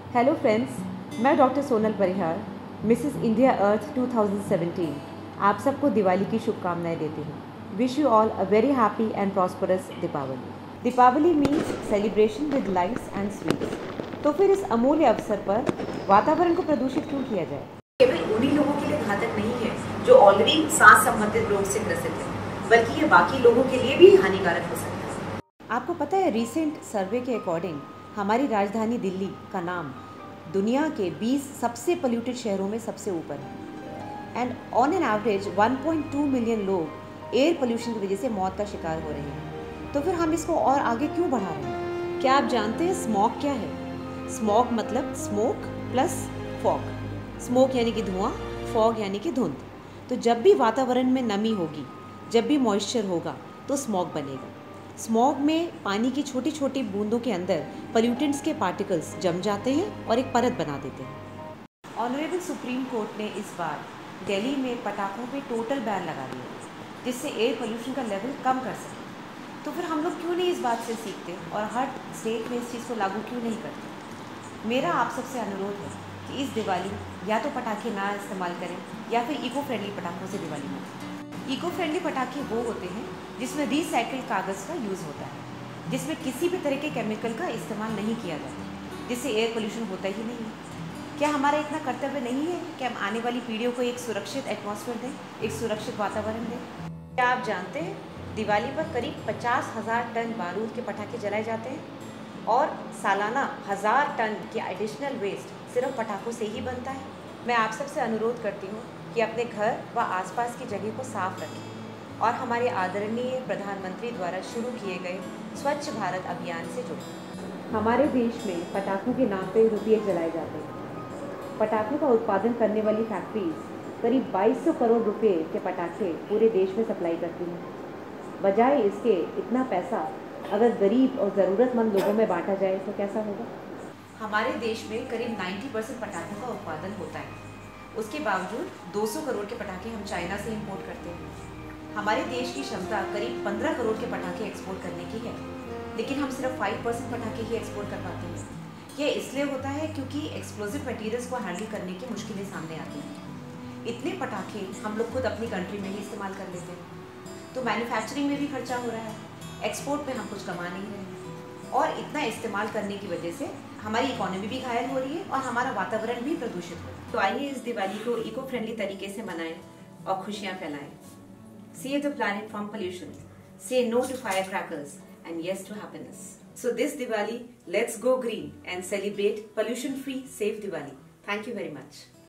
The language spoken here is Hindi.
हेलो फ्रेंड्स, मैं doctor Sonal Parihar, Mrs India Earth 2017 आप सबको दिवाली की शुभकामनाएं देती हूँ। Wish you all a very happy and prosperous Deepavali. Deepavali means celebration with lights and sweets. तो फिर इस अमूल्य अवसर पर वातावरण को प्रदूषित क्यों किया जाए? केवल उन्हीं लोगों के लिए घातक नहीं है जो ऑलरेडी सांस संबंधित रोग से ग्रसित है, बल्कि ये बाकी लोगों के लिए भी हानिकारक हो सकता है। आपको पता है, रिसेंट सर्वे के अकॉर्डिंग हमारी राजधानी दिल्ली का नाम दुनिया के 20 सबसे पोल्यूटेड शहरों में सबसे ऊपर है। And on an average 1.2 million लोग एयर पोल्यूशन की वजह से मौत का शिकार हो रहे हैं। तो फिर हम इसको और आगे क्यों बढ़ा रहे हैं? क्या आप जानते हैं स्मॉग क्या है? स्मॉग मतलब स्मोक प्लस फॉग। स्मोक यानी कि धुआं, फॉग यानी कि धुंध। तो जब भी वातावरण में नमी होगी, जब भी मॉइस्चर होगा, तो स्मॉग बनेगा। स्मॉग में पानी की छोटी छोटी बूंदों के अंदर पोल्यूटेंट्स के पार्टिकल्स जम जाते हैं और एक परत बना देते हैं। ऑनरेबल सुप्रीम कोर्ट ने इस बार दिल्ली में पटाखों पे टोटल बैन लगा दिया, जिससे एयर पोल्यूशन का लेवल कम कर सके। तो फिर हम लोग क्यों नहीं इस बात से सीखते और हर स्टेट में इस चीज़ को लागू क्यों नहीं करते? मेरा आप सबसे अनुरोध है कि इस दिवाली या तो पटाखे ना इस्तेमाल करें या फिर इको फ्रेंडली पटाखों से दिवाली मनाएं। इको फ्रेंडली पटाखे वो होते हैं जिसमें रिसाइकिल्ड कागज़ का यूज़ होता है, जिसमें किसी भी तरह के केमिकल का इस्तेमाल नहीं किया जाता, जिससे एयर पोल्यूशन होता ही नहीं है। क्या हमारा इतना कर्तव्य नहीं है कि हम आने वाली पीढ़ियों को एक सुरक्षित एटमॉस्फेयर दें, एक सुरक्षित वातावरण दें? क्या आप जानते हैं, दिवाली पर करीब 50,000 टन बारूद के पटाखे जलाए जाते हैं और सालाना 1000 टन के एडिशनल वेस्ट सिर्फ पटाखों से ही बनता है। मैं आप सबसे अनुरोध करती हूँ कि अपने घर व आसपास की जगह को साफ रखें और हमारे आदरणीय प्रधानमंत्री द्वारा शुरू किए गए स्वच्छ भारत अभियान से जुड़ें। हमारे देश में पटाखों के नाम पे रुपये जलाए जाते हैं। पटाखों का उत्पादन करने वाली फैक्ट्रीज करीब 2200 करोड़ रुपए के पटाखे पूरे देश में सप्लाई करती हैं। बजाय इसके इतना पैसा अगर गरीब और ज़रूरतमंद लोगों में बांटा जाए तो कैसा होगा? हमारे देश में करीब 90% पटाखों का उत्पादन होता है। उसके बावजूद 200 करोड़ के पटाखे हम चाइना से इंपोर्ट करते हैं। हमारे देश की क्षमता करीब 15 करोड़ के पटाखे एक्सपोर्ट करने की है, लेकिन हम सिर्फ 5% पटाखे ही एक्सपोर्ट कर पाते हैं। यह इसलिए होता है क्योंकि एक्सप्लोजिव मटेरियल्स को हैंडल करने की मुश्किलें सामने आती हैं। इतने पटाखे हम लोग खुद अपनी कंट्री में ही इस्तेमाल कर लेते हैं, तो मैन्युफैक्चरिंग में भी खर्चा हो रहा है, एक्सपोर्ट में हम कुछ कमा नहीं रहे हैं, और इतना इस्तेमाल करने की वजह से हमारी इकोनॉमी भी घायल हो रही है और हमारा वातावरण भी प्रदूषित हो रहा है। तो आइए इस दिवाली को इको फ्रेंडली तरीके से मनाएं और खुशियां फैलाएं। Save the planet from pollution. Say no to firecrackers and yes to happiness. So this Diwali, let's go green and celebrate pollution-free, safe Diwali. Thank you very much.